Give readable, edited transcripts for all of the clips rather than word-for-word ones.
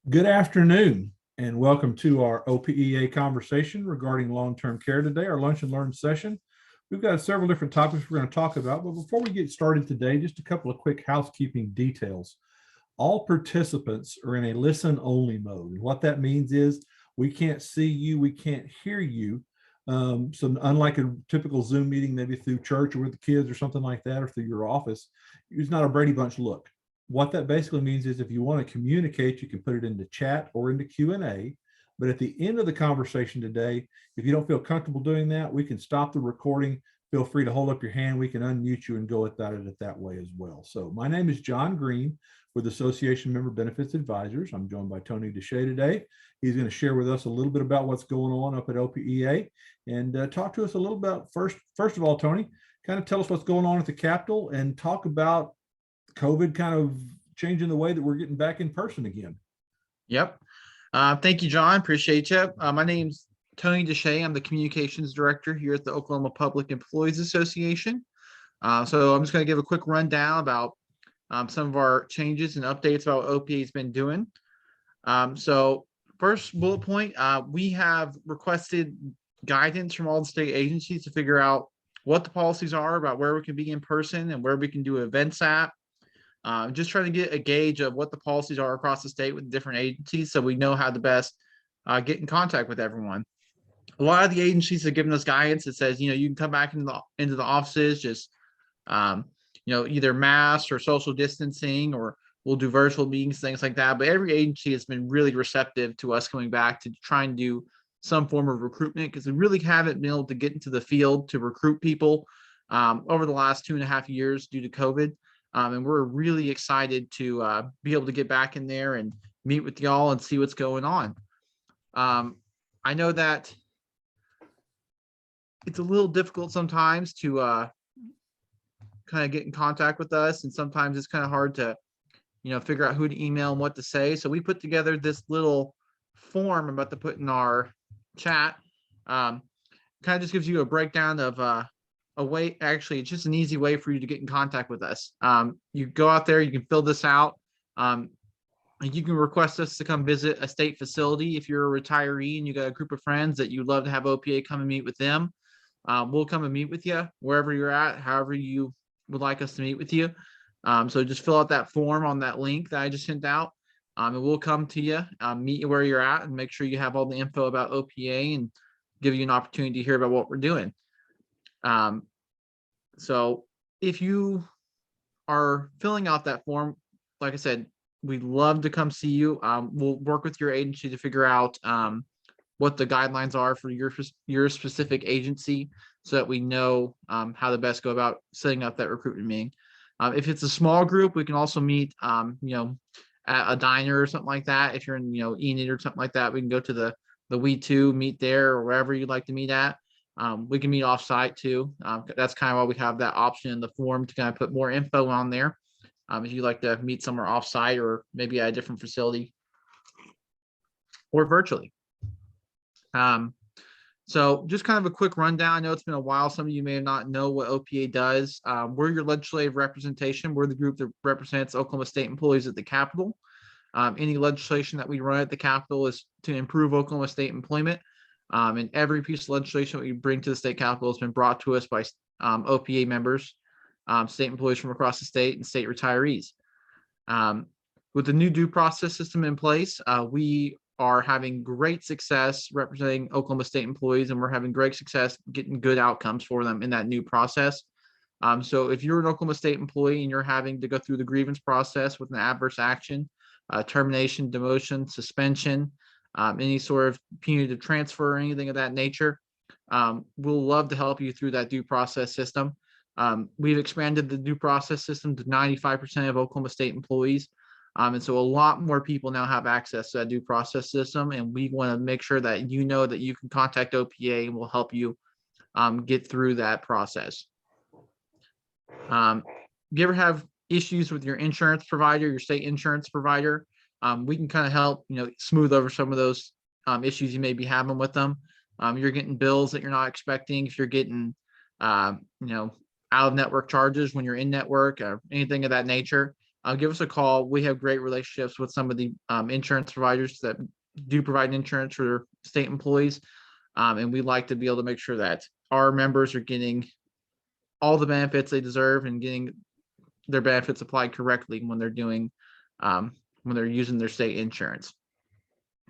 Good afternoon, and welcome to our OPEA conversation regarding long-term care today, our lunch and learn session. We've got several different topics we're going to talk about, but before we get started today, just a couple of quick housekeeping details. All participants are in a listen-only mode. And what that means is we can't see you, we can't hear you. So unlike a typical Zoom meeting, maybe through church or with the kids or something like that, or through your office, it's not a Brady Bunch look. What that basically means is if you want to communicate, you can put it into chat or into Q&A. But at the end of the conversation today, if you don't feel comfortable doing that, we can stop the recording. Feel free to hold up your hand. We can unmute you and go about it that way as well. So my name is John Green with Association Member Benefits Advisors. I'm joined by Tony Deshay today. He's going to share with us a little bit about what's going on up at OPEA and talk to us a little about first of all, Tony, kind of tell us what's going on at the Capitol and talk about COVID kind of changing the way that we're getting back in person again. Yep. Thank you, John. Appreciate you. My name's Tony Deshay. I'm the communications director here at the Oklahoma Public Employees Association. So I'm just going to give a quick rundown about some of our changes and updates about what OPA has been doing. So first bullet point, we have requested guidance from all the state agencies to figure out what the policies are about where we can be in person and where we can do events at. Just trying to get a gauge of what the policies are across the state with different agencies so we know how to best get in contact with everyone. A lot of the agencies have given us guidance that says, you can come back into the offices, just, either mask or social distancing, or we'll do virtual meetings, things like that. But every agency has been really receptive to us coming back to try and do some form of recruitment because we really haven't been able to get into the field to recruit people over the last 2.5 years due to COVID. And we're really excited to be able to get back in there and meet with y'all and see what's going on. I know that it's a little difficult sometimes to kind of get in contact with us. And sometimes it's kind of hard to, figure out who to email and what to say. So we put together this little form I'm about to put in our chat. Kind of just gives you a breakdown of a way, actually, it's just an easy way for you to get in contact with us. You go out there, you can fill this out. And you can request us to come visit a state facility. If you're a retiree and you got a group of friends that you'd love to have OPA come and meet with them, we'll come and meet with you wherever you're at, however you would like us to meet with you. So just fill out that form on that link that I just sent out. And we'll come to you, meet you where you're at, and make sure you have all the info about OPA and give you an opportunity to hear about what we're doing. So if you are filling out that form, like I said, we'd love to come see you. We'll work with your agency to figure out what the guidelines are for your specific agency so that we know how to best go about setting up that recruitment meeting. If it's a small group, we can also meet, at a diner or something like that. If you're in, Enid or something like that, we can go to the We2, meet there or wherever you'd like to meet at. We can meet off-site too. That's kind of why we have that option in the form to kind of put more info on there. If you'd like to meet somewhere off-site or maybe at a different facility or virtually. So just kind of a quick rundown. I know it's been a while. Some of you may not know what OPA does. We're your legislative representation. We're the group that represents Oklahoma State employees at the Capitol. Any legislation that we run at the Capitol is to improve Oklahoma State employment. And every piece of legislation that we bring to the state capitol has been brought to us by OPA members, state employees from across the state, and state retirees. With the new due process system in place, we are having great success representing Oklahoma State employees, and we're having great success getting good outcomes for them in that new process. So if you're an Oklahoma State employee and you're having to go through the grievance process with an adverse action, termination, demotion, suspension, any sort of punitive transfer or anything of that nature, we'll love to help you through that due process system. We've expanded the due process system to 95% of Oklahoma State employees. And so a lot more people now have access to that due process system. And we want to make sure that you know that you can contact OPA and we'll help you get through that process. If you ever have issues with your insurance provider, your state insurance provider, we can kind of help, smooth over some of those issues you may be having with them. You're getting bills that you're not expecting. If you're getting, out of network charges when you're in network or anything of that nature, give us a call. We have great relationships with some of the insurance providers that do provide insurance for state employees. And we like to be able to make sure that our members are getting all the benefits they deserve and getting their benefits applied correctly when they're using their state insurance.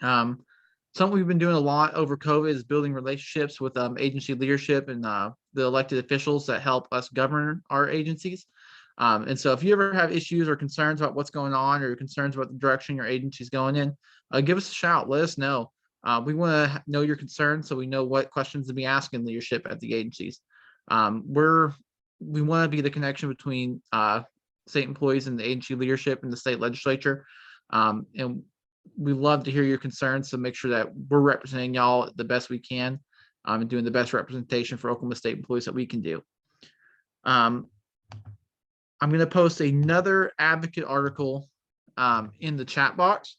Something we've been doing a lot over COVID is building relationships with agency leadership and the elected officials that help us govern our agencies. And so if you ever have issues or concerns about what's going on, or concerns about the direction your agency is going in, give us a shout. Let us know. We want to know your concerns so we know what questions to be asking leadership at the agencies. We want to be the connection between state employees and the agency leadership and the state legislature. And we love to hear your concerns, so make sure that we're representing y'all the best we can, and doing the best representation for Oklahoma State employees that we can do. I'm going to post another advocate article in the chat box.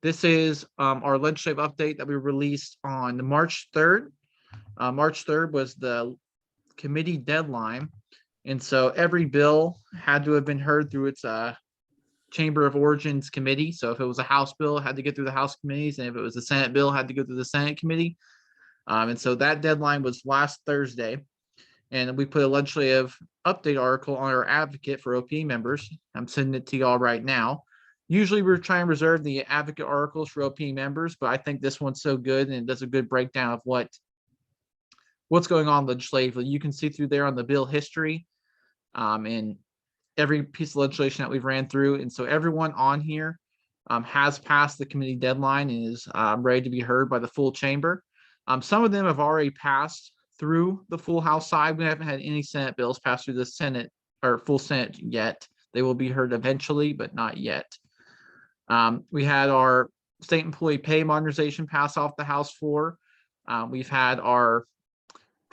This is our legislative update that we released on March 3rd. March 3rd was the committee deadline. And so every bill had to have been heard through its Chamber of Origins committee. So if it was a House bill, it had to get through the House committees. And if it was a Senate bill, it had to go through the Senate committee. And so that deadline was last Thursday. And we put a legislative update article on our advocate for OPEA members. I'm sending it to y'all right now. Usually we're trying to reserve the advocate articles for OPEA members, but I think this one's so good and it does a good breakdown of what's going on legislatively. You can see through there on the bill history and every piece of legislation that we've ran through. And so everyone on here has passed the committee deadline and is ready to be heard by the full chamber. Some of them have already passed through the full House side. We haven't had any Senate bills pass through the Senate or full Senate yet. They will be heard eventually, but not yet. We had our state employee pay modernization pass off the House floor. We've had our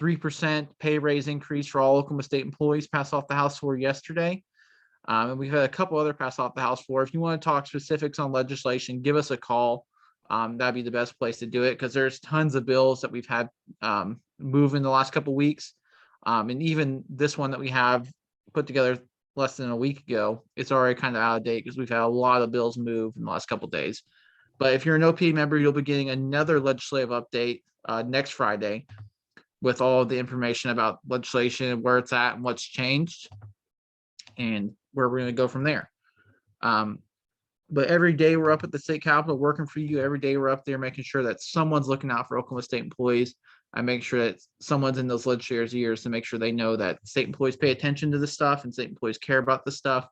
3% pay raise increase for all Oklahoma State employees pass off the House floor yesterday. And we've had a couple other pass off the House floor. If you want to talk specifics on legislation, give us a call. That'd be the best place to do it, because there's tons of bills that we've had move in the last couple of weeks. And even this one that we have put together less than a week ago, it's already kind of out of date because we've had a lot of bills move in the last couple of days. But if you're an OPEA member, you'll be getting another legislative update next Friday with all of the information about legislation, where it's at and what's changed, and where we're going to go from there. But every day we're up at the state capitol working for you. Every day we're up there making sure that someone's looking out for Oklahoma State employees. I make sure that someone's in those legislators' ears to make sure they know that state employees pay attention to this stuff and state employees care about this stuff.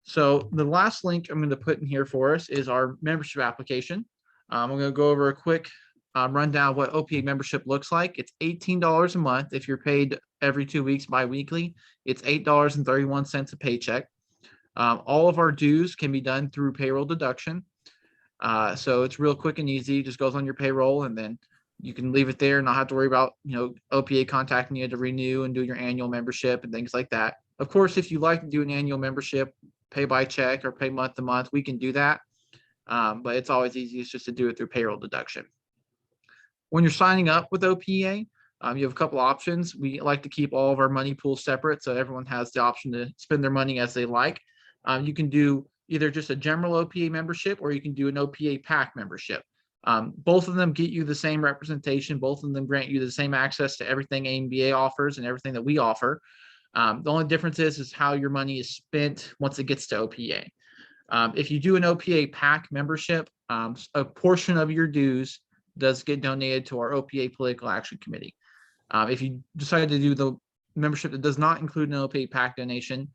So the last link I'm going to put in here for us is our membership application. I'm going to go over a quick rundown of what OPEA membership looks like. It's $18 a month. If you're paid every 2 weeks bi-weekly, it's $8.31 a paycheck. All of our dues can be done through payroll deduction. So it's real quick and easy. It just goes on your payroll, and then you can leave it there and not have to worry about, OPEA contacting you to renew and do your annual membership and things like that. Of course, if you like to do an annual membership, pay by check or pay month to month, we can do that. But it's always easiest just to do it through payroll deduction. When you're signing up with OPEA, you have a couple options. We like to keep all of our money pools separate, so everyone has the option to spend their money as they like. You can do either just a general OPEA membership, or you can do an OPEA PAC membership. Both of them get you the same representation. Both of them grant you the same access to everything AMBA offers and everything that we offer. The only difference is how your money is spent once it gets to OPEA. If you do an OPEA PAC membership, a portion of your dues does get donated to our OPEA Political Action Committee. If you decide to do the membership that does not include an OPEA PAC donation,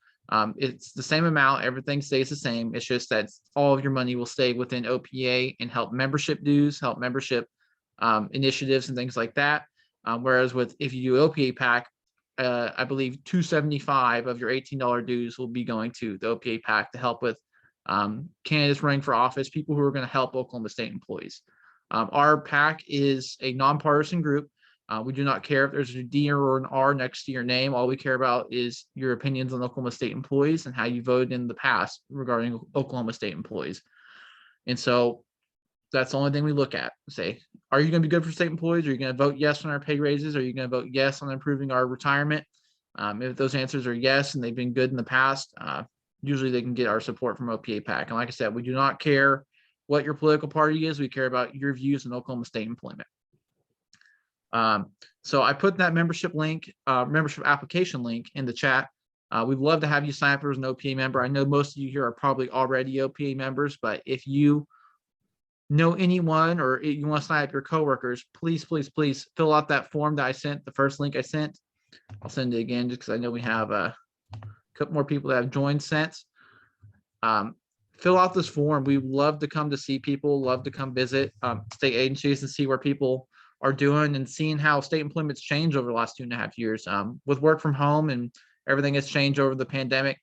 it's the same amount. Everything stays the same. It's just that all of your money will stay within OPEA and help membership dues, help membership initiatives and things like that. Whereas if you do OPEA PAC, I believe $275 of your $18 dues will be going to the OPEA PAC to help with candidates running for office, people who are going to help Oklahoma State employees. Our PAC is a nonpartisan group. We do not care if there's a D or an R next to your name. All we care about is your opinions on Oklahoma State employees and how you voted in the past regarding Oklahoma State employees. And so that's the only thing we look at. Say, are you going to be good for state employees? Are you going to vote yes on our pay raises? Are you going to vote yes on improving our retirement? If those answers are yes, and they've been good in the past, usually they can get our support from OPA PAC. And like I said, we do not care what your political party is. We care about your views in Oklahoma State employment. So I put that membership application link in the chat. We'd love to have you sign up as an OPA member. I know most of you here are probably already OPA members, but if you know anyone or you want to sign up your coworkers, please fill out that form that I sent, the first link I sent. I'll send it again just because I know we have a couple more people that have joined since. Fill out this form. We love to come to see people, love to come visit state agencies and see where people are doing and seeing how state employment's changed over the last 2.5 years. With work from home and everything has changed over the pandemic,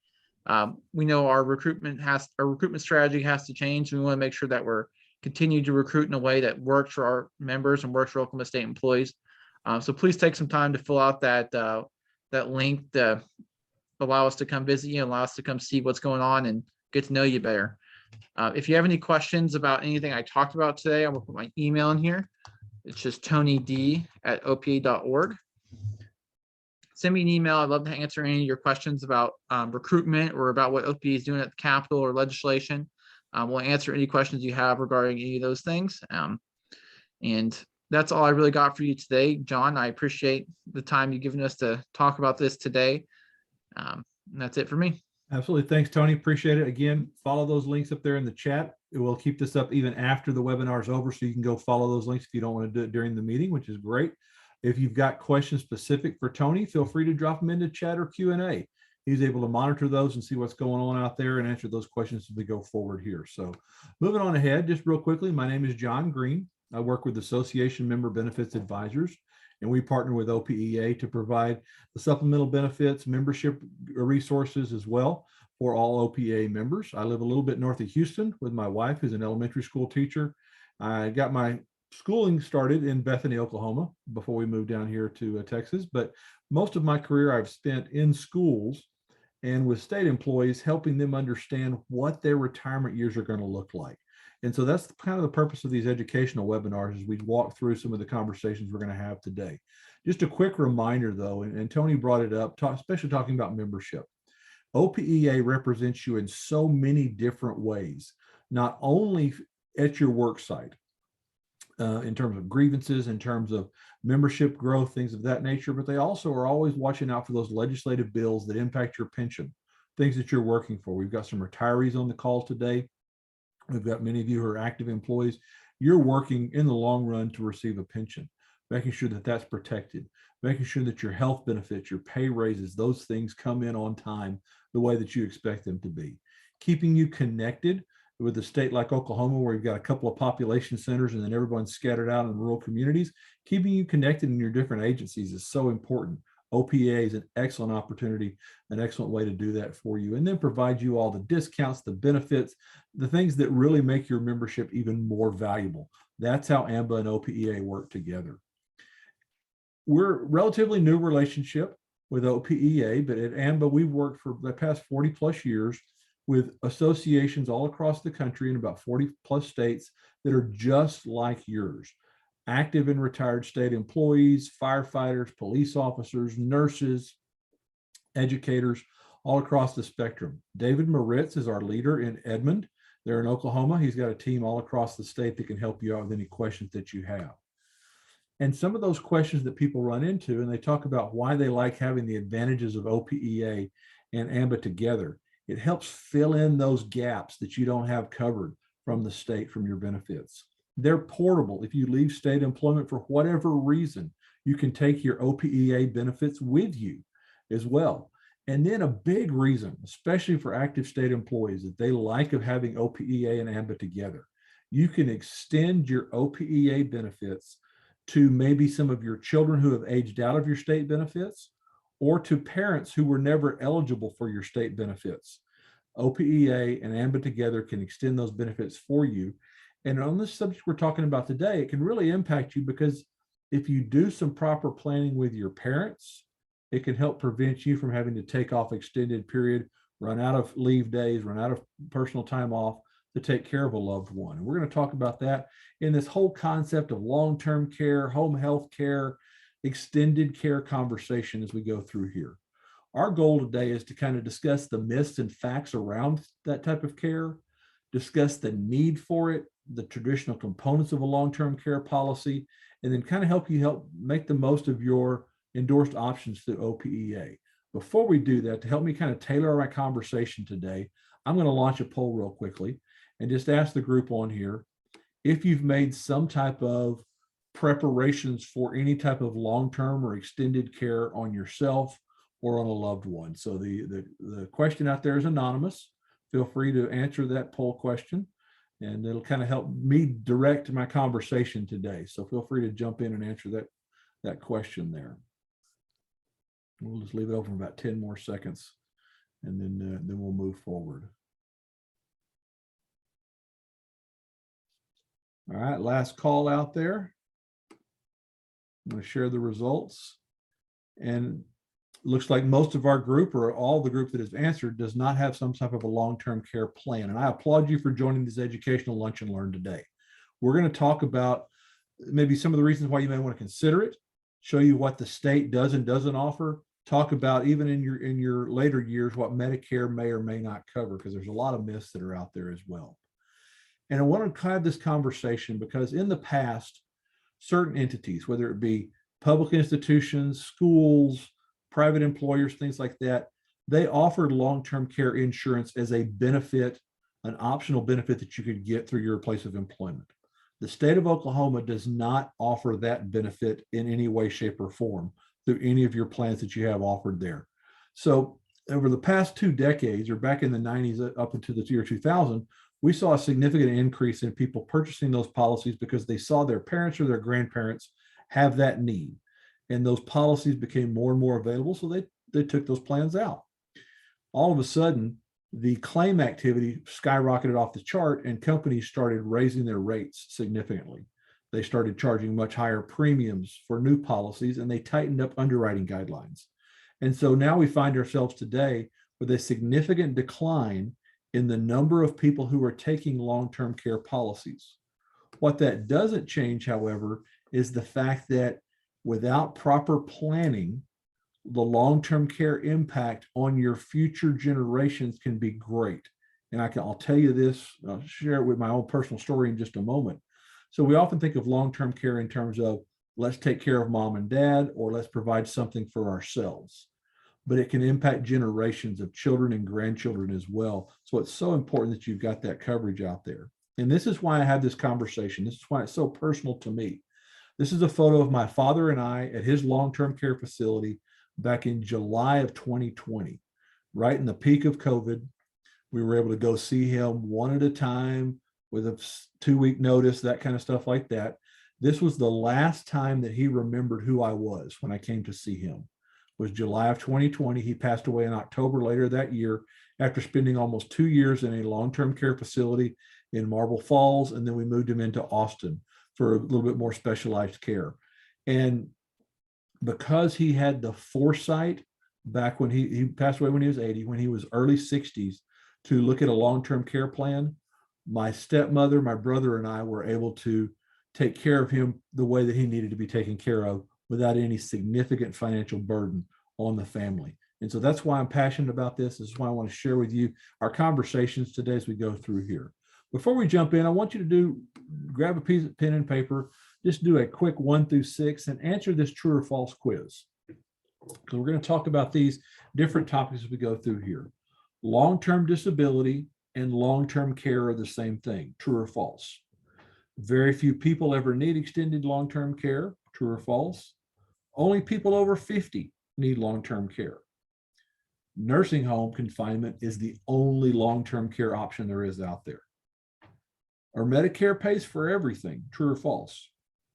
we know our recruitment strategy has to change. We want to make sure that we're continuing to recruit in a way that works for our members and works for Oklahoma State employees. So please take some time to fill out that link to allow us to come visit you, allow us to come see what's going on and get to know you better. If you have any questions about anything I talked about today, I'm gonna put my email in here. It's just tonyd@opa.org. Send me an email. I'd love to answer any of your questions about recruitment or about what OPA is doing at the Capitol or legislation. We'll answer any questions you have regarding any of those things. And that's all I really got for you today, John. I appreciate the time you've given us to talk about this today. And that's it for me. Absolutely. Thanks, Tony. Appreciate it. Again, follow those links up there in the chat. It will keep this up even after the webinar is over, so you can go follow those links if you don't want to do it during the meeting, which is great. If you've got questions specific for Tony, feel free to drop them into chat or Q&A. He's able to monitor those and see what's going on out there and answer those questions as we go forward here. So moving on ahead, just real quickly, my name is John Green. I work with Association Member Benefits Advisors, and we partner with OPEA to provide the supplemental benefits, membership resources as well for all OPEA members. I live a little bit north of Houston with my wife, who's an elementary school teacher. I got my schooling started in Bethany, Oklahoma, before we moved down here to Texas. But most of my career I've spent in schools and with state employees, helping them understand what their retirement years are going to look like. And so that's kind of the purpose of these educational webinars, as we walk through some of the conversations we're going to have today. Just a quick reminder though, and Tony brought it up, especially talking about membership. OPEA represents you in so many different ways, not only at your work site, in terms of grievances, in terms of membership growth, things of that nature, but they also are always watching out for those legislative bills that impact your pension, things that you're working for. We've got some retirees on the call today. We've got many of you who are active employees. You're working in the long run to receive a pension, making sure that that's protected, making sure that your health benefits, your pay raises, those things come in on time the way that you expect them to be. Keeping you connected with a state like Oklahoma, where you've got a couple of population centers and then everyone's scattered out in rural communities, keeping you connected in your different agencies is so important. OPEA is an excellent opportunity, an excellent way to do that for you, and then provide you all the discounts, the benefits, the things that really make your membership even more valuable. That's how AMBA and OPEA work together. We're a relatively new relationship with OPEA, but at AMBA, we've worked for the past 40 plus years with associations all across the country in about 40 plus states that are just like yours. Active and retired state employees, firefighters, police officers, nurses, educators, all across the spectrum. David Moritz is our leader in Edmond. They're in Oklahoma. He's got a team all across the state that can help you out with any questions that you have. And some of those questions that people run into, and they talk about why they like having the advantages of OPEA and AMBA together. It helps fill in those gaps that you don't have covered from the state, from your benefits. They're portable. If you leave state employment for whatever reason, you can take your OPEA benefits with you as well. And then a big reason, especially for active state employees, that they like of having OPEA and AMBA together, you can extend your OPEA benefits to maybe some of your children who have aged out of your state benefits, or to parents who were never eligible for your state benefits. OPEA and AMBA together can extend those benefits for you. And on this subject we're talking about today, it can really impact you, because if you do some proper planning with your parents, it can help prevent you from having to take off extended period, run out of leave days, run out of personal time off to take care of a loved one. And we're going to talk about that in this whole concept of long-term care, home health care, extended care conversation as we go through here. Our goal today is to kind of discuss the myths and facts around that type of care, discuss the need for it, the traditional components of a long-term care policy, and then kind of help make the most of your endorsed options through OPEA. Before we do that, to help me kind of tailor my conversation today, I'm going to launch a poll real quickly and just ask the group on here if you've made some type of preparations for any type of long-term or extended care on yourself or on a loved one. So the question out there is anonymous. Feel free to answer that poll question, and it'll kind of help me direct my conversation today. So feel free to jump in and answer that question there. We'll just leave it open for about 10 more seconds, and then we'll move forward. All right, last call out there. I'm going to share the results. And it looks like most of our group, or all the group that has answered, does not have some type of a long-term care plan. And I applaud you for joining this educational lunch and learn today. We're going to talk about maybe some of the reasons why you may want to consider it, show you what the state does and doesn't offer, talk about even in your later years what Medicare may or may not cover, because there's a lot of myths that are out there as well. And I want to have this conversation because in the past, certain entities, whether it be public institutions, schools, private employers, things like that, they offered long-term care insurance as a benefit, an optional benefit that you could get through your place of employment. The state of Oklahoma does not offer that benefit in any way, shape, or form through any of your plans that you have offered there. So over the past 2 decades, or back in the 90s up into the year 2000, we saw a significant increase in people purchasing those policies because they saw their parents or their grandparents have that need. And those policies became more and more available, so they took those plans out. All of a sudden, the claim activity skyrocketed off the chart, and companies started raising their rates significantly. They started charging much higher premiums for new policies, and they tightened up underwriting guidelines. And so now we find ourselves today with a significant decline in the number of people who are taking long-term care policies. What that doesn't change, however, is the fact that without proper planning, the long-term care impact on your future generations can be great. And I'll tell you this, I'll share it with my own personal story in just a moment. So we often think of long-term care in terms of let's take care of mom and dad, or let's provide something for ourselves. But it can impact generations of children and grandchildren as well. So it's so important that you've got that coverage out there. And this is why I have this conversation. This is why it's so personal to me. This is a photo of my father and I at his long-term care facility back in July of 2020, right in the peak of COVID. We were able to go see him one at a time with a 2-week notice, that kind of stuff like that. This was the last time that he remembered who I was when I came to see him. Was July of 2020. He passed away in October later that year after spending almost 2 years in a long-term care facility in Marble Falls. And then we moved him into Austin for a little bit more specialized care. And because he had the foresight back when he passed away when he was 80, when he was early 60s, to look at a long-term care plan, my stepmother, my brother, and I were able to take care of him the way that he needed to be taken care of without any significant financial burden on the family. And so that's why I'm passionate about this. This is why I want to share with you our conversations today as we go through here. Before we jump in, I want you to grab a piece of pen and paper, just do a quick 1 through 6 and answer this true or false quiz. So we're going to talk about these different topics as we go through here. Long-term disability and long-term care are the same thing, true or false. Very few people ever need extended long-term care, true or false. Only people over 50 need long-term care. Nursing home confinement is the only long-term care option there is out there. Or Medicare pays for everything, true or false.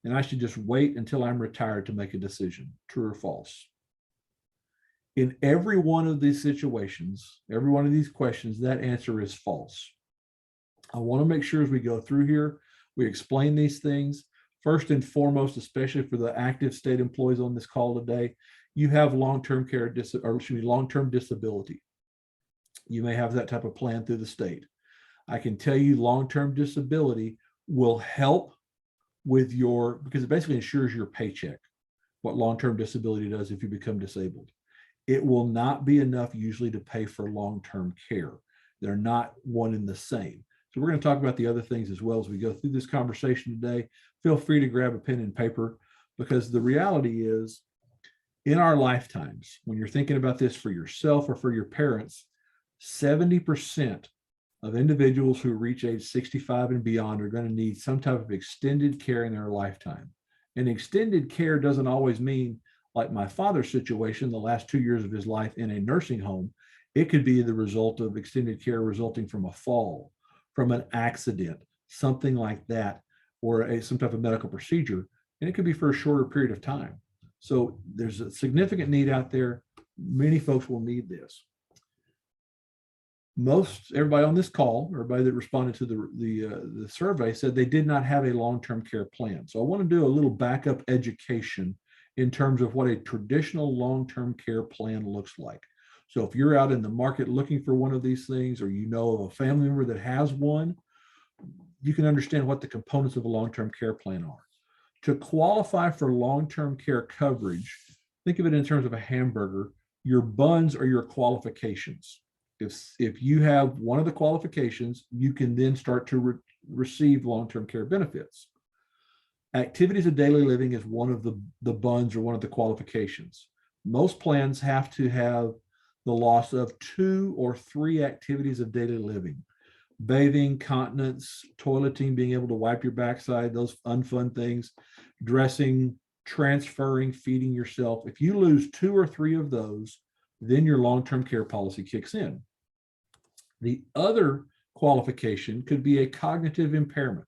And I should just wait until I'm retired to make a decision, true or false. In every one of these situations, every one of these questions, that answer is false. I want to make sure as we go through here, we explain these things. First and foremost, especially for the active state employees on this call today, you have long-term care, long-term disability. You may have that type of plan through the state. I can tell you long-term disability will help with because it basically insures your paycheck, what long-term disability does if you become disabled. it will not be enough usually to pay for long-term care. They're not one and the same. So we're going to talk about the other things as well as we go through this conversation today. Feel free to grab a pen and paper, because the reality is, in our lifetimes, when you're thinking about this for yourself or for your parents, 70% of individuals who reach age 65 and beyond are going to need some type of extended care in their lifetime. And extended care doesn't always mean, like my father's situation, the last 2 years of his life in a nursing home. It could be the result of extended care resulting from a fall, from an accident, something like that, or some type of medical procedure. And it could be for a shorter period of time. So there's a significant need out there. Many folks will need this. Everybody on this call, everybody that responded to the survey, said they did not have a long-term care plan. So I want to do a little backup education in terms of what a traditional long-term care plan looks like. So if you're out in the market looking for one of these things, or you know of a family member that has one, you can understand what the components of a long-term care plan are. To qualify for long-term care coverage, think of it in terms of a hamburger. Your buns are your qualifications. If you have one of the qualifications, you can then start to receive long-term care benefits. Activities of daily living is one of the buns, or one of the qualifications. Most plans have to have the loss of 2 or 3 activities of daily living: bathing, continence, toileting, being able to wipe your backside, those unfun things, dressing, transferring, feeding yourself. If you lose 2 or 3 of those, then your long-term care policy kicks in. The other qualification could be a cognitive impairment.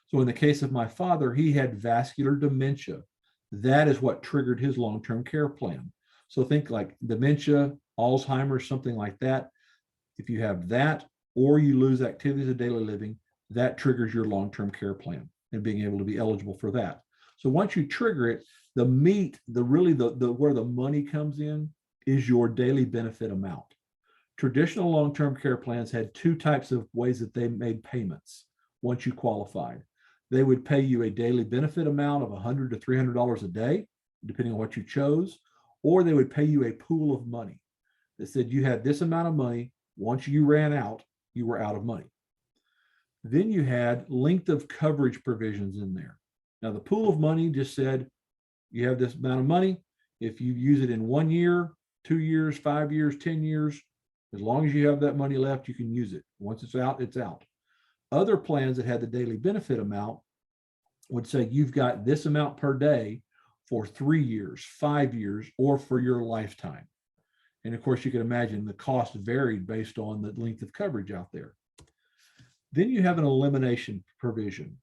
So in the case of my father, he had vascular dementia. That is what triggered his long-term care plan. So think like dementia, Alzheimer's, something like that. If you have that, or you lose activities of daily living, that triggers your long-term care plan and being able to be eligible for that. So once you trigger it, the meat, where the money comes in is your daily benefit amount. Traditional long-term care plans had 2 types of ways that they made payments once you qualified. They would pay you a daily benefit amount of $100 to $300 a day, depending on what you chose, or they would pay you a pool of money that said you had this amount of money. Once you ran out, you were out of money. Then you had length of coverage provisions in there. Now, the pool of money just said you have this amount of money. If you use it in 1 year, 2 years, 5 years, 10 years, as long as you have that money left, you can use it. Once it's out, it's out. Other plans that had the daily benefit amount would say you've got this amount per day for 3 years, 5 years, or for your lifetime. And of course, you can imagine the cost varied based on the length of coverage out there. Then you have an elimination provision.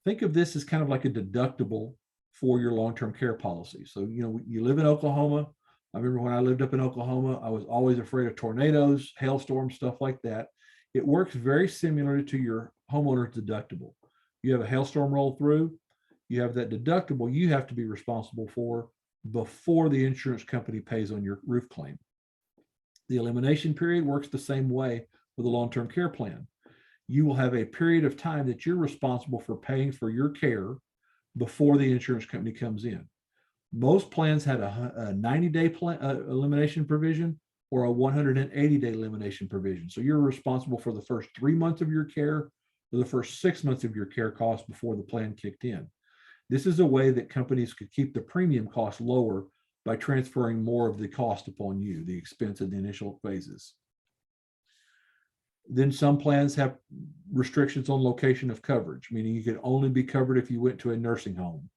Think of this as kind of like a deductible for your long-term care policy. So, you live in Oklahoma. I remember when I lived up in Oklahoma, I was always afraid of tornadoes, hailstorms, stuff like that. It works very similar to your homeowner's deductible. You have a hailstorm roll through, you have that deductible you have to be responsible for before the insurance company pays on your roof claim. The elimination period works the same way with a long-term care plan. You will have a period of time that you're responsible for paying for your care before the insurance company comes in. Most plans had a 90-day elimination provision or a 180-day elimination provision. So you're responsible for the first 3 months of your care or the first 6 months of your care costs before the plan kicked in. This is a way that companies could keep the premium cost lower by transferring more of the cost upon you, the expense in the initial phases. Then some plans have restrictions on location of coverage, meaning you could only be covered if you went to a nursing home,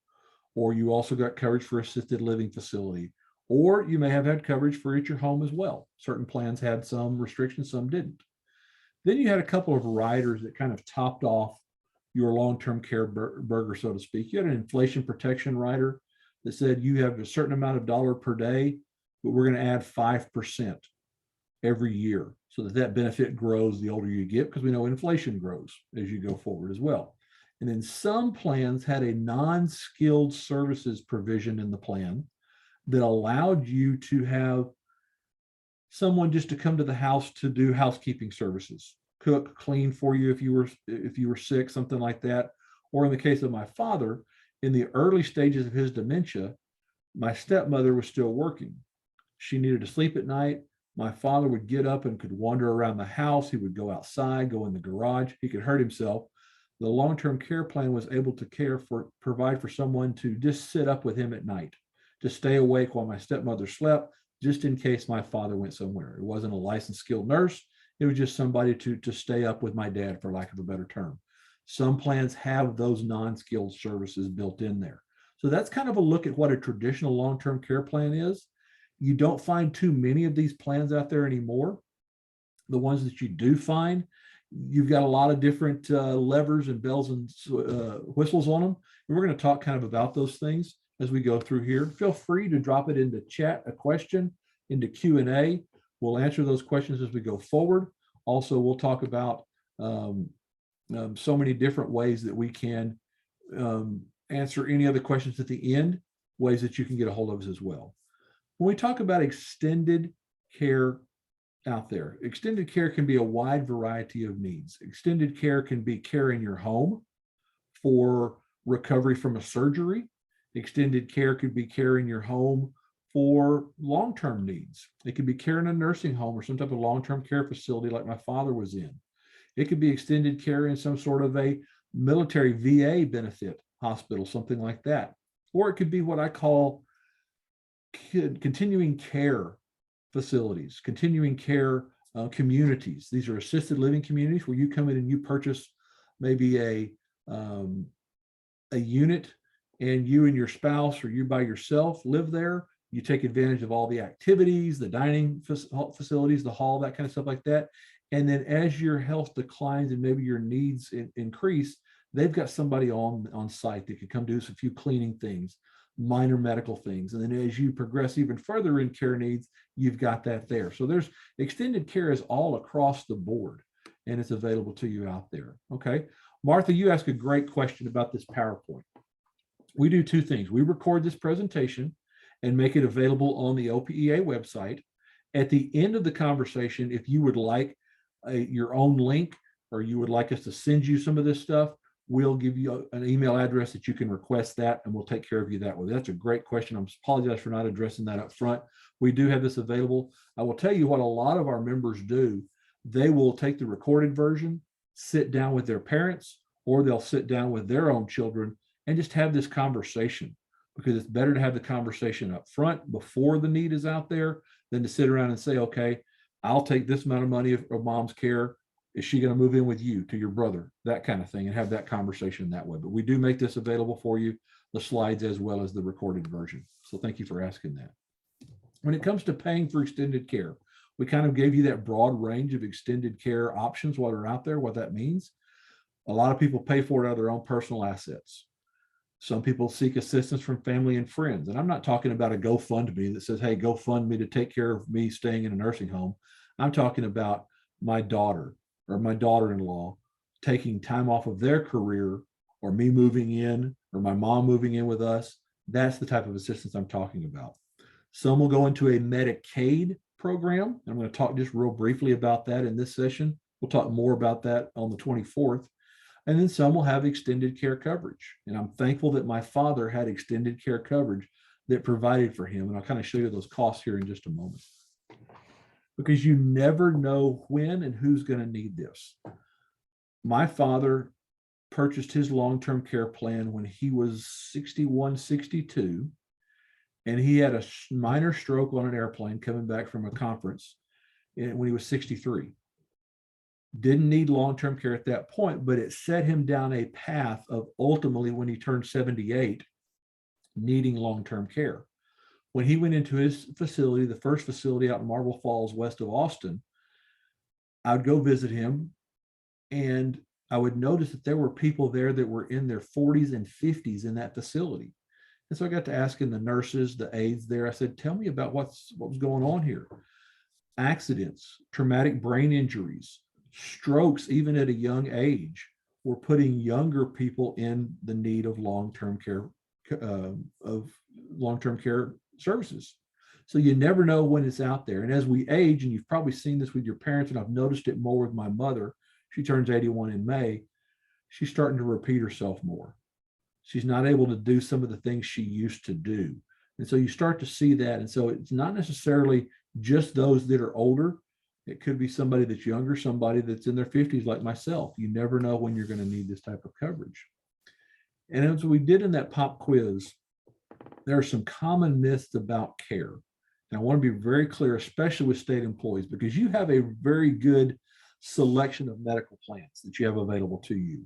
or you also got coverage for assisted living facility, or you may have had coverage for at your home as well. Certain plans had some restrictions, some didn't. Then you had a couple of riders that kind of topped off your long-term care burger, so to speak. You had an inflation protection rider that said you have a certain amount of dollar per day, but we're going to add 5% every year so that benefit grows the older you get, because we know inflation grows as you go forward as well. And then some plans had a non-skilled services provision in the plan that allowed you to have someone just to come to the house to do housekeeping services, cook, clean for you if you were sick, something like that. Or in the case of my father, in the early stages of his dementia, my stepmother was still working. She needed to sleep at night. My father would get up and could wander around the house. He would go outside, go in the garage. He could hurt himself. The long-term care plan was able to provide for someone to just sit up with him at night, to stay awake while my stepmother slept, just in case my father went somewhere. It wasn't a licensed skilled nurse. It was just somebody to stay up with my dad, for lack of a better term. Some plans have those non-skilled services built in there. So that's kind of a look at what a traditional long-term care plan is. You don't find too many of these plans out there anymore. The ones that you do find, you've got a lot of different levers and bells and whistles on them. And we're going to talk kind of about those things as we go through here. Feel free to drop it into chat, a question, into Q&A. We'll answer those questions as we go forward. Also, we'll talk about so many different ways that we can answer any other questions at the end, ways that you can get a hold of us as well. When we talk about extended care out there, extended care can be a wide variety of needs. Extended care can be care in your home for recovery from a surgery. Extended care could be care in your home for long-term needs. It could be care in a nursing home or some type of long-term care facility like my father was in. It could be extended care in some sort of a military VA benefit hospital, something like that. Or it could be what I call continuing care facilities, continuing care communities. These are assisted living communities where you come in and you purchase maybe a unit, and you and your spouse or you by yourself live there. You take advantage of all the activities, the dining facilities, the hall, that kind of stuff like that. And then as your health declines and maybe your needs increase, they've got somebody on site that can come do a few cleaning things, minor medical things. And then as you progress even further in care needs, you've got that there. So there's extended care is all across the board, and it's available to you out there. Okay. Martha, you asked a great question about this PowerPoint. We do two things. We record this presentation and make it available on the OPEA website. At the end of the conversation, if you would like your own link, or you would like us to send you some of this stuff, we'll give you an email address that you can request that, and we'll take care of you that way. That's a great question. I apologize for not addressing that up front. We do have this available. I will tell you what a lot of our members do. They will take the recorded version, sit down with their parents, or they'll sit down with their own children and just have this conversation, because it's better to have the conversation up front before the need is out there than to sit around and say, okay, I'll take this amount of money of mom's care. Is she going to move in with you, to your brother, that kind of thing, and have that conversation that way. But we do make this available for you, the slides as well as the recorded version. So thank you for asking that. When it comes to paying for extended care, we kind of gave you that broad range of extended care options, what are out there, what that means. A lot of people pay for it out of their own personal assets. Some people seek assistance from family and friends. And I'm not talking about a GoFundMe that says, hey, go fund me to take care of me staying in a nursing home. I'm talking about my daughter or my daughter-in-law taking time off of their career, or me moving in, or my mom moving in with us. That's the type of assistance I'm talking about. Some will go into a Medicaid program. I'm going to talk just real briefly about that in this session. We'll talk more about that on the 24th. And then some will have extended care coverage. And I'm thankful that my father had extended care coverage that provided for him. And I'll kind of show you those costs here in just a moment, because you never know when and who's going to need this. My father purchased his long-term care plan when he was 61, 62, and he had a minor stroke on an airplane coming back from a conference when he was 63. Didn't need long-term care at that point, but it set him down a path of ultimately, when he turned 78, needing long-term care. When he went into his facility, the first facility out in Marble Falls, west of Austin, I would go visit him, and I would notice that there were people there that were in their 40s and 50s in that facility. And so I got to asking the nurses, the aides there, I said, tell me about what was going on here. Accidents, traumatic brain injuries, strokes, even at a young age, were putting younger people in the need of long-term care services. So you never know when it's out there. And as we age, and you've probably seen this with your parents, and I've noticed it more with my mother, she turns 81 in May, she's starting to repeat herself more. She's not able to do some of the things she used to do. And so you start to see that. And so it's not necessarily just those that are older. It could be somebody that's younger, somebody that's in their 50s like myself. You never know when you're going to need this type of coverage. And as we did in that pop quiz, there are some common myths about care. And I want to be very clear, especially with state employees, because you have a very good selection of medical plans that you have available to you.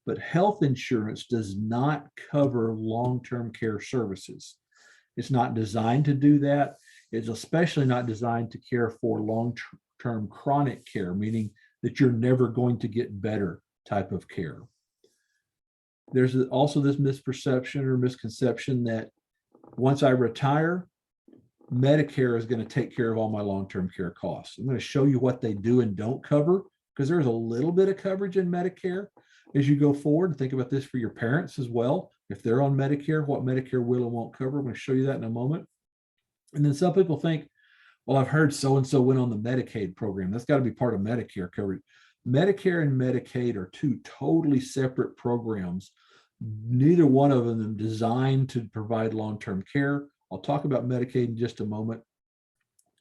But health insurance does not cover long-term care services. It's not designed to do that. It's especially not designed to care for long-term chronic care, meaning that you're never going to get better type of care. There's also this misperception or misconception that once I retire, Medicare is going to take care of all my long-term care costs. I'm going to show you what they do and don't cover, because there's a little bit of coverage in Medicare as you go forward. And think about this for your parents as well. If they're on Medicare, what Medicare will and won't cover. I'm going to show you that in a moment. And then some people think, well, I've heard so-and-so went on the Medicaid program. That's got to be part of Medicare coverage. Medicare and Medicaid are two totally separate programs. Neither one of them designed to provide long-term care. I'll talk about Medicaid in just a moment.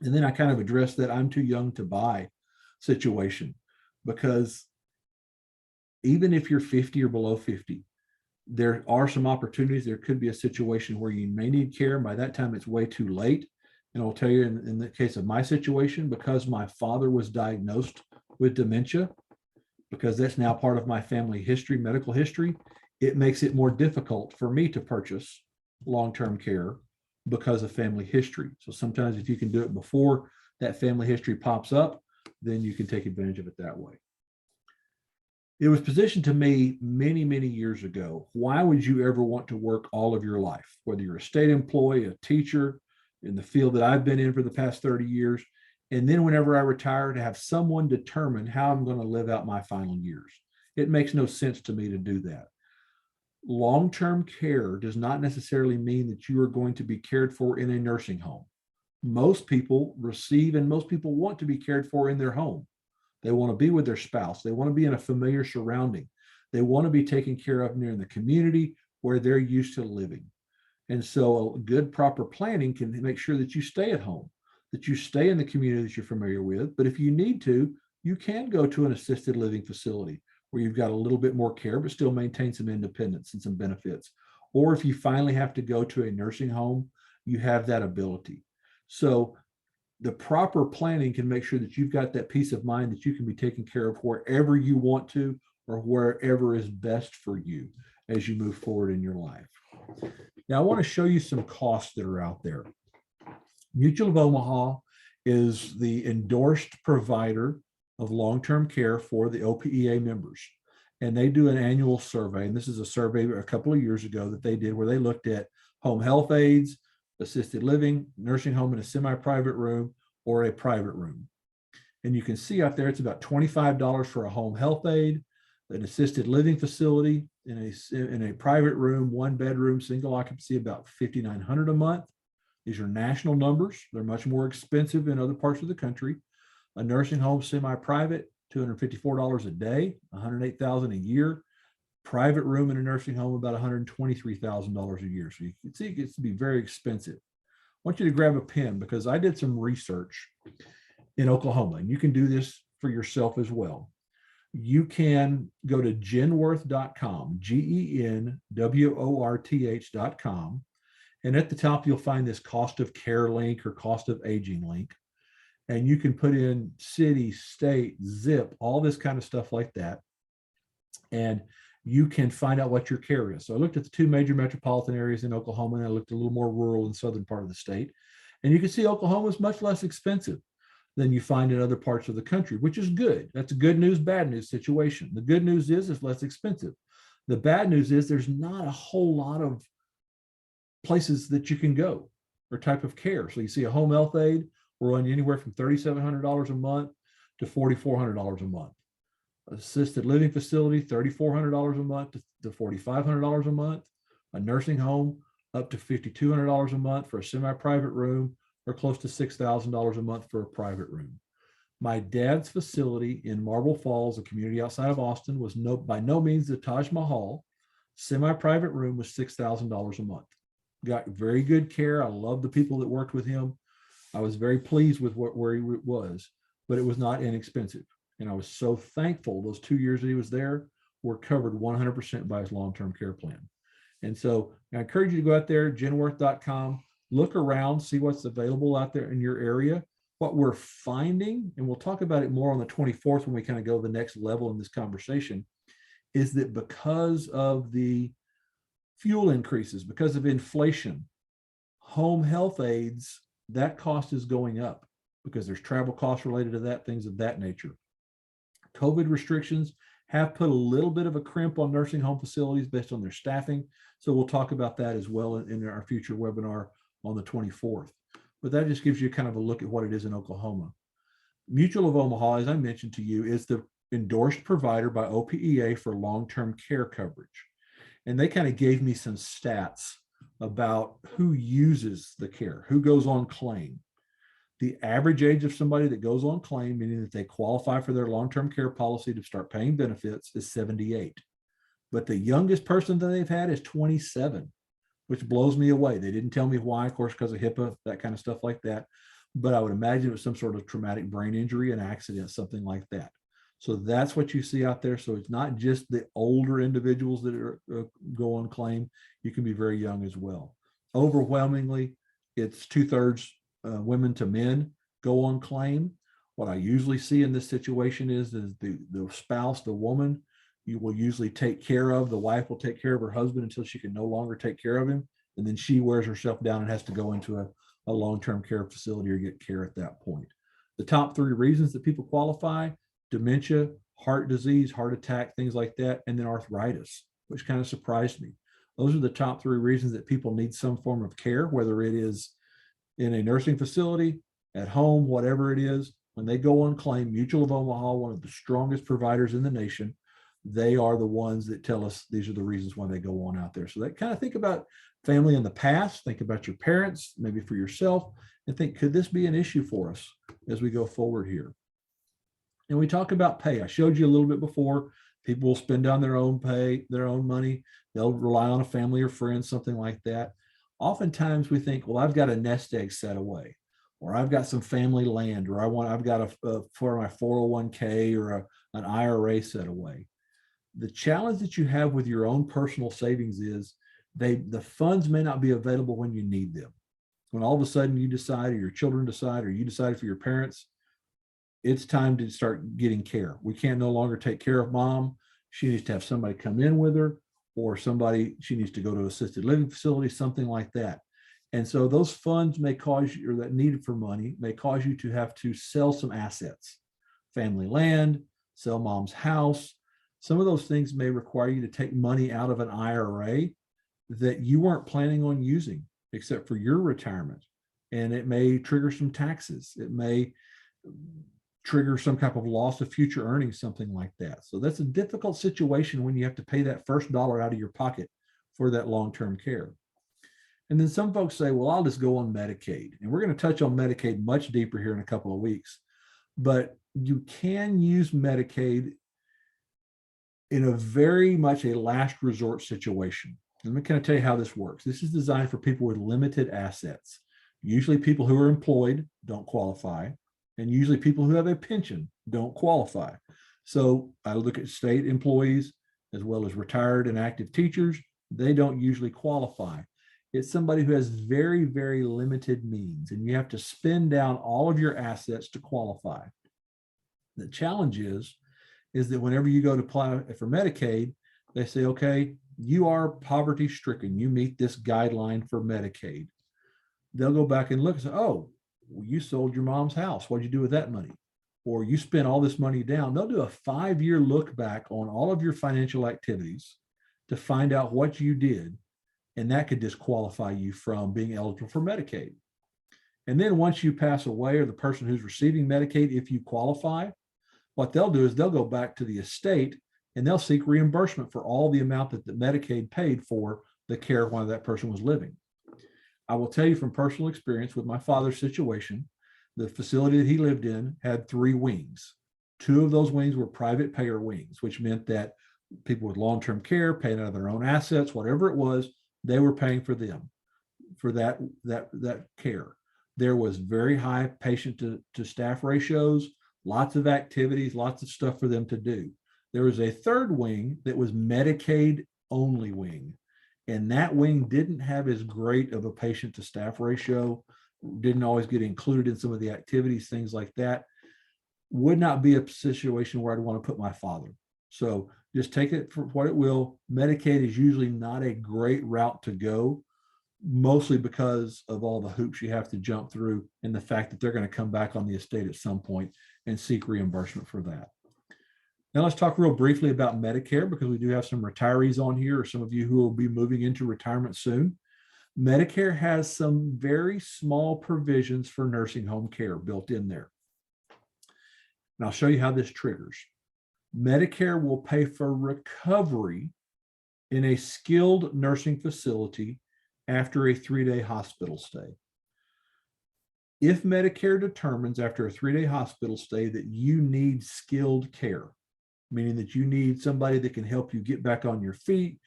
And then I kind of address that I'm too young to buy situation, because even if you're 50 or below 50, there are some opportunities. There could be a situation where you may need care. And by that time, it's way too late. And I'll tell you, in the case of my situation, because my father was diagnosed with dementia, because that's now part of my family history, medical history, it makes it more difficult for me to purchase long-term care because of family history. So sometimes if you can do it before that family history pops up, then you can take advantage of it that way. It was positioned to me many, many years ago. Why would you ever want to work all of your life? Whether you're a state employee, a teacher, in the field that I've been in for the past 30 years, and then whenever I retire, to have someone determine how I'm going to live out my final years. It makes no sense to me to do that. Long-term care does not necessarily mean that you are going to be cared for in a nursing home. Most people receive, and most people want to be cared for in their home. They want to be with their spouse. They want to be in a familiar surrounding. They want to be taken care of near the community where they're used to living. And so a good, proper planning can make sure that you stay at home, that you stay in the community that you're familiar with. But if you need to, you can go to an assisted living facility where you've got a little bit more care, but still maintain some independence and some benefits. Or if you finally have to go to a nursing home, you have that ability. So the proper planning can make sure that you've got that peace of mind that you can be taken care of wherever you want to, or wherever is best for you as you move forward in your life. Now, I want to show you some costs that are out there. Mutual of Omaha is the endorsed provider of long-term care for the OPEA members. And they do an annual survey. And this is a survey a couple of years ago that they did where they looked at home health aides, assisted living, nursing home in a semi-private room, or a private room. And you can see out there, it's about $25 for a home health aide, an assisted living facility in a private room, one bedroom, single occupancy, about $5,900 a month. These are national numbers. They're much more expensive in other parts of the country. A nursing home, semi-private, $254 a day, $108,000 a year. Private room in a nursing home, about $123,000 a year. So you can see it gets to be very expensive. I want you to grab a pen because I did some research in Oklahoma, and you can do this for yourself as well. You can go to genworth.com, genworth.com, and at the top you'll find this cost of care link or cost of aging link. And you can put in city, state, zip, all this kind of stuff like that. And you can find out what your care is. So I looked at the two major metropolitan areas in Oklahoma, and I looked a little more rural in the southern part of the state. And you can see Oklahoma is much less expensive than you find in other parts of the country, which is good. That's a good news, bad news situation. The good news is it's less expensive. The bad news is there's not a whole lot of places that you can go or type of care. So you see a home health aide, we're on anywhere from $3,700 a month to $4,400 a month. Assisted living facility, $3,400 a month to $4,500 a month. A nursing home, up to $5,200 a month for a semi-private room, or close to $6,000 a month for a private room. My dad's facility in Marble Falls, a community outside of Austin, was by no means the Taj Mahal. Semi-private room was $6,000 a month. got very good care. I love the people that worked with him. I was very pleased with where he was, but it was not inexpensive. And I was so thankful those 2 years that he was there were covered 100% by his long-term care plan. And so I encourage you to go out there, genworth.com, look around, see what's available out there in your area. What we're finding, and we'll talk about it more on the 24th when we kind of go to the next level in this conversation, is that because of the fuel increases, because of inflation, home health aides, that cost is going up because there's travel costs related to that, things of that nature. COVID restrictions have put a little bit of a crimp on nursing home facilities based on their staffing. So we'll talk about that as well in our future webinar on the 24th. But that just gives you kind of a look at what it is in Oklahoma. Mutual of Omaha, as I mentioned to you, is the endorsed provider by OPEA for long-term care coverage. And they kind of gave me some stats about who uses the care, who goes on claim. The average age of somebody that goes on claim, meaning that they qualify for their long-term care policy to start paying benefits, is 78. But the youngest person that they've had is 27, which blows me away. They didn't tell me why, of course, because of HIPAA, that kind of stuff like that. But I would imagine it was some sort of traumatic brain injury, an accident, something like that. So that's what you see out there. So it's not just the older individuals that are, go on claim. You can be very young as well. Overwhelmingly, it's 2/3 women to men go on claim. What I usually see in this situation is the spouse, the woman, you will usually take care of. The wife will take care of her husband until she can no longer take care of him. And then she wears herself down and has to go into a long-term care facility or get care at that point. The top 3 reasons that people qualify: dementia, heart disease, heart attack, things like that, and then arthritis, which kind of surprised me. Those are the top 3 reasons that people need some form of care, whether it is in a nursing facility, at home, whatever it is. When they go on claim, Mutual of Omaha, one of the strongest providers in the nation, they are the ones that tell us these are the reasons why they go on out there. So that kind of think about family in the past, think about your parents, maybe for yourself, and think, could this be an issue for us as we go forward here? And we talk about pay. I showed you a little bit before. People will spend down their own pay, their own money. They'll rely on a family or friends, something like that. Oftentimes we think, well, I've got a nest egg set away, or I've got some family land, or I've got for my 401k or an IRA set away. The challenge that you have with your own personal savings is the funds may not be available when you need them. When all of a sudden you decide, or your children decide, or you decide for your parents, it's time to start getting care. We can't no longer take care of mom. She needs to have somebody come in with her, or she needs to go to an assisted living facility, something like that. And so those funds may cause you, or that need for money may cause you to have to sell some assets, family land, sell mom's house. Some of those things may require you to take money out of an IRA that you weren't planning on using except for your retirement. And it may trigger some taxes. It may trigger some type of loss of future earnings, something like that. So that's a difficult situation when you have to pay that first dollar out of your pocket for that long-term care. And then some folks say, well, I'll just go on Medicaid. And we're going to touch on Medicaid much deeper here in a couple of weeks. But you can use Medicaid in a very much a last resort situation. Let me kind of tell you how this works. This is designed for people with limited assets. Usually people who are employed don't qualify. And usually people who have a pension don't qualify. So I look at state employees as well as retired and active teachers. They don't usually qualify. It's somebody who has very, very limited means, and you have to spend down all of your assets to qualify. The challenge is that whenever you go to apply for Medicaid, they say, okay, you are poverty stricken. You meet this guideline for Medicaid. They'll go back and look and say, oh, well, you sold your mom's house. What'd you do with that money? Or you spent all this money down. They'll do a 5-year look back on all of your financial activities to find out what you did. And that could disqualify you from being eligible for Medicaid. And then once you pass away, or the person who's receiving Medicaid, if you qualify, what they'll do is they'll go back to the estate and they'll seek reimbursement for all the amount that the Medicaid paid for the care while that person was living. I will tell you from personal experience with my father's situation, the facility that he lived in had 3 wings. 2 of those wings were private payer wings, which meant that people with long-term care, paying out of their own assets, whatever it was, they were paying for them. for that care. There was very high patient to staff ratios, lots of activities, lots of stuff for them to do. There was a third wing that was Medicaid only wing. And that wing didn't have as great of a patient to staff ratio, didn't always get included in some of the activities, things like that. Would not be a situation where I'd want to put my father. So just take it for what it will. Medicaid is usually not a great route to go, mostly because of all the hoops you have to jump through and the fact that they're going to come back on the estate at some point and seek reimbursement for that. Now let's talk real briefly about Medicare, because we do have some retirees on here, or some of you who will be moving into retirement soon. Medicare has some very small provisions for nursing home care built in there. And I'll show you how this triggers. Medicare will pay for recovery in a skilled nursing facility after a 3-day hospital stay. If Medicare determines after a 3-day hospital stay that you need skilled care, meaning that you need somebody that can help you get back on your feet,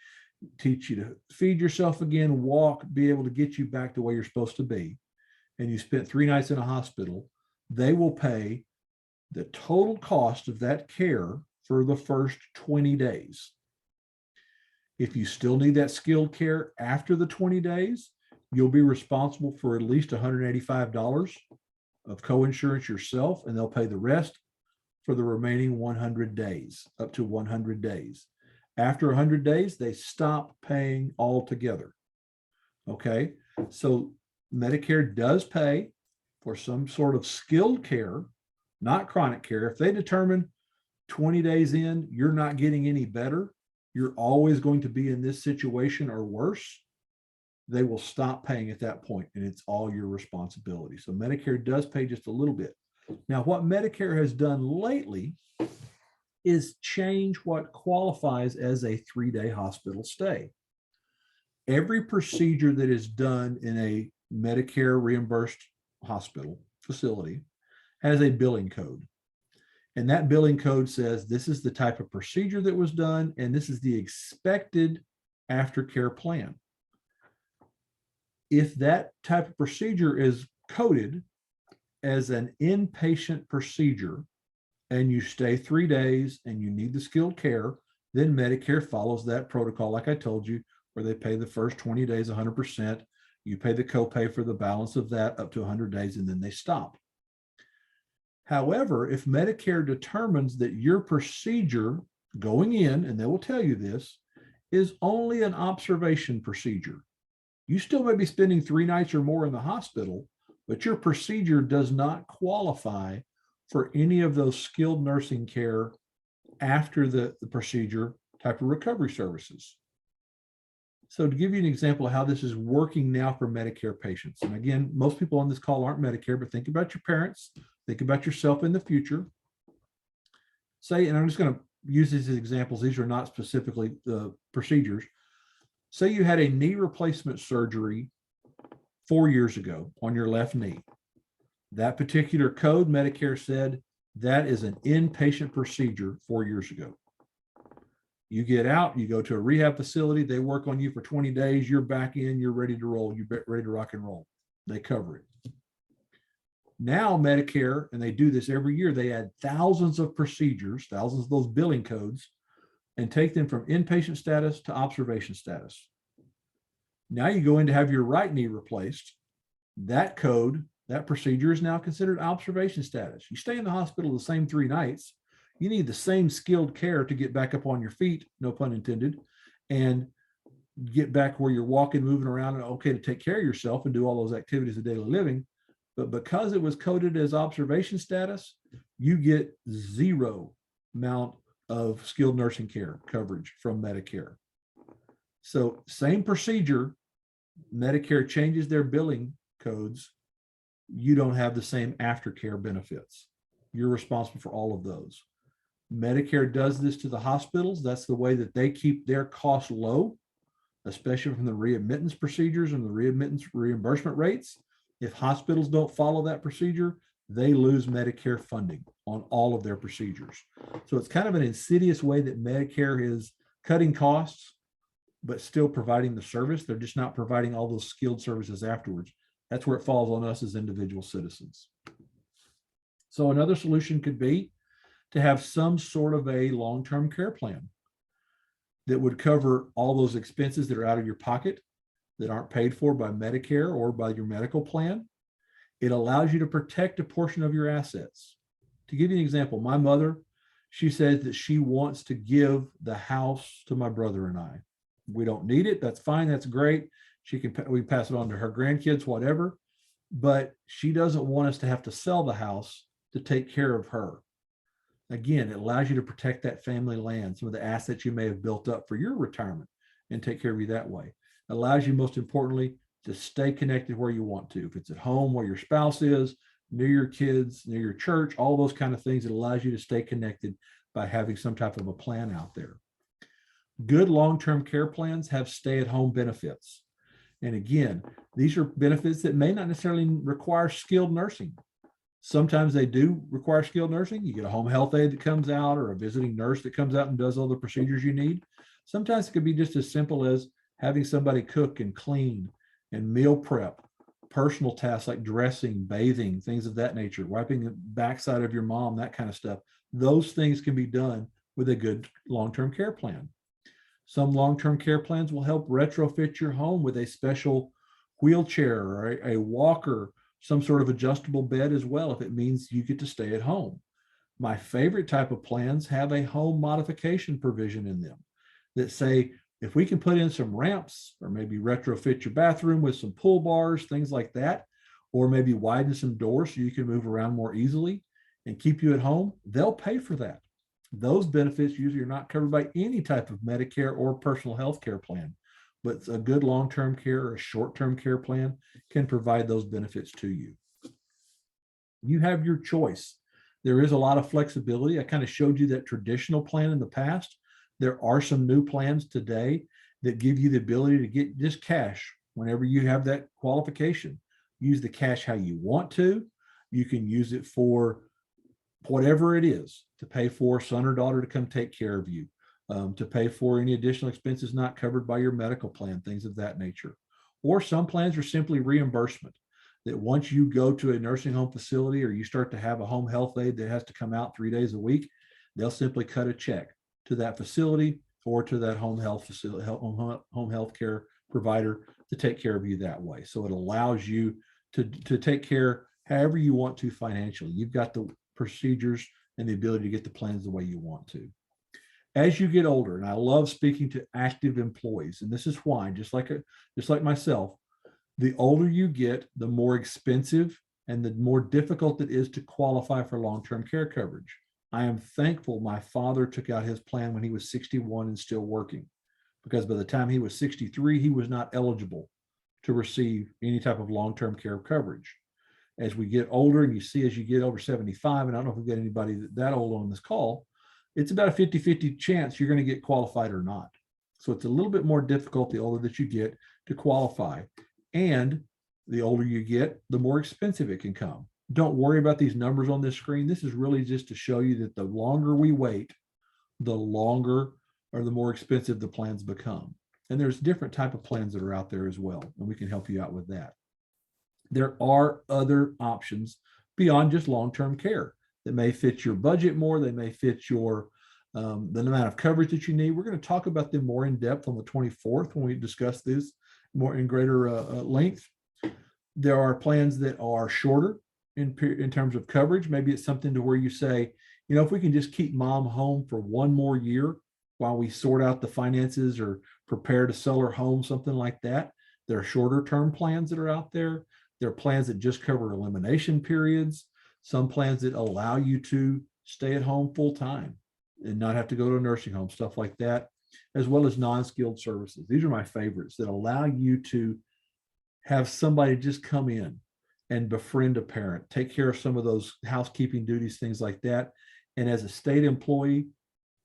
teach you to feed yourself again, walk, be able to get you back to where you're supposed to be, and you spent 3 nights in a hospital, they will pay the total cost of that care for the first 20 days. If you still need that skilled care after the 20 days, you'll be responsible for at least $185 of coinsurance yourself, and they'll pay the rest for the remaining 100 days, up to 100 days. After 100 days, they stop paying altogether. Okay, so Medicare does pay for some sort of skilled care, not chronic care. If they determine 20 days in, you're not getting any better, you're always going to be in this situation or worse, they will stop paying at that point, and it's all your responsibility. So Medicare does pay just a little bit. Now, what Medicare has done lately is change what qualifies as a 3-day hospital stay. Every procedure that is done in a Medicare reimbursed hospital facility has a billing code. And that billing code says this is the type of procedure that was done, and this is the expected aftercare plan. If that type of procedure is coded as an inpatient procedure and you stay 3 days and you need the skilled care, then Medicare follows that protocol, like I told you, where they pay the first 20 days 100%. You pay the copay for the balance of that up to 100 days, and then they stop. However, if Medicare determines that your procedure going in, and they will tell you this, is only an observation procedure, you still may be spending 3 nights or more in the hospital, but your procedure does not qualify for any of those skilled nursing care after the procedure type of recovery services. So to give you an example of how this is working now for Medicare patients, and again, most people on this call aren't Medicare, but think about your parents, think about yourself in the future. Say, and I'm just going to use these as examples, these are not specifically the procedures. Say you had a knee replacement surgery 4 years ago on your left knee. That particular code, Medicare said, that is an inpatient procedure 4 years ago. You get out, you go to a rehab facility, they work on you for 20 days, you're back in, you're ready to roll, you're ready to rock and roll. They cover it. Now Medicare, and they do this every year, they add thousands of procedures, thousands of those billing codes, and take them from inpatient status to observation status. Now you go in to have your right knee replaced. That code, that procedure is now considered observation status. You stay in the hospital the same 3 nights. You need the same skilled care to get back up on your feet, no pun intended, and get back where you're walking, moving around, and okay to take care of yourself and do all those activities of daily living. But because it was coded as observation status, you get 0 amount of skilled nursing care coverage from Medicare. So same procedure, Medicare changes their billing codes. You don't have the same aftercare benefits. You're responsible for all of those. Medicare does this to the hospitals. That's the way that they keep their costs low, especially from the readmittance procedures and the readmittance reimbursement rates. If hospitals don't follow that procedure, they lose Medicare funding on all of their procedures. So it's kind of an insidious way that Medicare is cutting costs but still providing the service. They're just not providing all those skilled services afterwards. That's where it falls on us as individual citizens. So another solution could be to have some sort of a long-term care plan that would cover all those expenses that are out of your pocket that aren't paid for by Medicare or by your medical plan. It allows you to protect a portion of your assets. To give you an example, my mother, she says that she wants to give the house to my brother and I. We don't need it. That's fine. That's great. We pass it on to her grandkids, whatever. But she doesn't want us to have to sell the house to take care of her. Again, it allows you to protect that family land, some of the assets you may have built up for your retirement, and take care of you that way. It allows you, most importantly, to stay connected where you want to. If it's at home where your spouse is, near your kids, near your church, all those kind of things, it allows you to stay connected by having some type of a plan out there. Good long-term care plans have stay-at-home benefits. And again, these are benefits that may not necessarily require skilled nursing. Sometimes they do require skilled nursing. You get a home health aide that comes out, or a visiting nurse that comes out and does all the procedures you need. Sometimes it could be just as simple as having somebody cook and clean and meal prep, personal tasks like dressing, bathing, things of that nature, wiping the backside of your mom, that kind of stuff. Those things can be done with a good long-term care plan. Some long-term care plans will help retrofit your home with a special wheelchair or a walker, some sort of adjustable bed as well, if it means you get to stay at home. My favorite type of plans have a home modification provision in them that say, if we can put in some ramps, or maybe retrofit your bathroom with some pull bars, things like that, or maybe widen some doors so you can move around more easily and keep you at home, they'll pay for that. Those benefits usually are not covered by any type of Medicare or personal health care plan, but a good long-term care or a short-term care plan can provide those benefits to you. You have your choice. There is a lot of flexibility. I kind of showed you that traditional plan in the past. There are some new plans today that give you the ability to get just cash whenever you have that qualification. Use the cash how you want to. You can use it for whatever it is, to pay for son or daughter to come take care of you, to pay for any additional expenses not covered by your medical plan, things of that nature. Or some plans are simply reimbursement, that once you go to a nursing home facility or you start to have a home health aide that has to come out 3 days a week, they'll simply cut a check to that facility or to that home health facility, home health care provider to take care of you that way. So it allows you to take care however you want to financially. You've got the procedures and the ability to get the plans the way you want to. As you get older, and I love speaking to active employees, and this is why, just like myself, the older you get, the more expensive and the more difficult it is to qualify for long-term care coverage. I am thankful my father took out his plan when he was 61 and still working, because by the time he was 63, he was not eligible to receive any type of long-term care coverage. As we get older, and you see as you get over 75, and I don't know if we've got anybody that old on this call, it's about a 50-50 chance you're going to get qualified or not. So it's a little bit more difficult the older that you get to qualify. And the older you get, the more expensive it can come. Don't worry about these numbers on this screen. This is really just to show you that the longer we wait, the longer or the more expensive the plans become. And there's different type of plans that are out there as well, and we can help you out with that. There are other options beyond just long-term care that may fit your budget more. They may fit your the amount of coverage that you need. We're going to talk about them more in depth on the 24th when we discuss this more in greater length. There are plans that are shorter in terms of coverage. Maybe it's something to where you say, you know, if we can just keep mom home for one more year while we sort out the finances or prepare to sell her home, something like that. There are shorter term plans that are out there. There are plans that just cover elimination periods. Some plans that allow you to stay at home full time and not have to go to a nursing home, stuff like that, as well as non-skilled services. These are my favorites that allow you to have somebody just come in and befriend a parent, take care of some of those housekeeping duties, things like that. And as a state employee,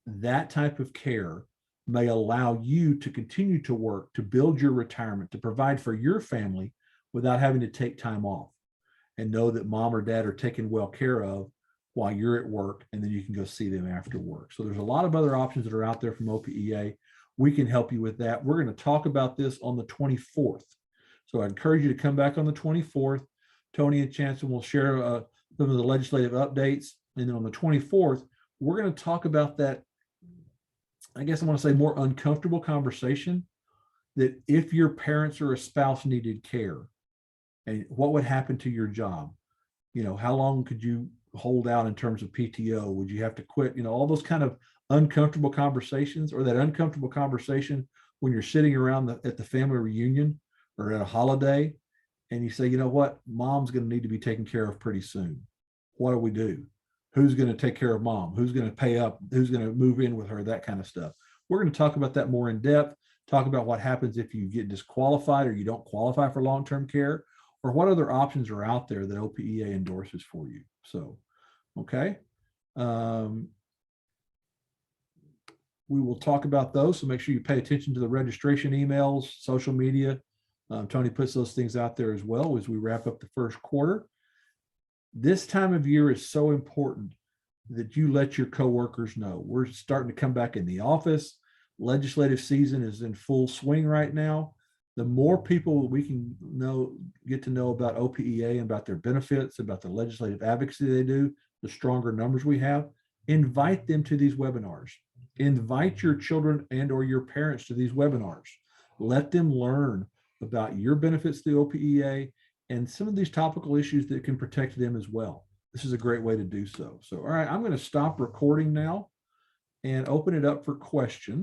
that type of care may allow you to continue to work, to build your retirement, to provide for your family without having to take time off, and know that mom or dad are taken well care of while you're at work, and then you can go see them after work. So there's a lot of other options that are out there from OPEA. we can help you with that. We're going to talk about this on the 24th. So I encourage you to come back on the 24th. Tony and Chancellor will share some of the legislative updates. And then on the 24th, we're going to talk about that, I guess I want to say, more uncomfortable conversation that if your parents or a spouse needed care, and what would happen to your job? How long could you hold out in terms of PTO? Would you have to quit? All those kind of uncomfortable conversations, or that uncomfortable conversation when you're sitting around at the family reunion or at a holiday and you say, you know what, mom's going to need to be taken care of pretty soon. What do we do? Who's going to take care of mom? Who's going to pay up? Who's going to move in with her? That kind of stuff. We're going to talk about that more in depth, talk about what happens if you get disqualified or you don't qualify for long-term care, or what other options are out there that OPEA endorses for you. So, okay. We will talk about those. So make sure you pay attention to the registration emails, social media. Tony puts those things out there as well as we wrap up the first quarter. This time of year is so important that you let your coworkers know. We're starting to come back in the office. Legislative season is in full swing right now. The more people we can get to know about OPEA and about their benefits, about the legislative advocacy they do, the stronger numbers we have. Invite them to these webinars. Invite your children and or your parents to these webinars. Let them learn about your benefits through OPEA and some of these topical issues that can protect them as well. This is a great way to do so. So, all right, I'm going to stop recording now and open it up for questions.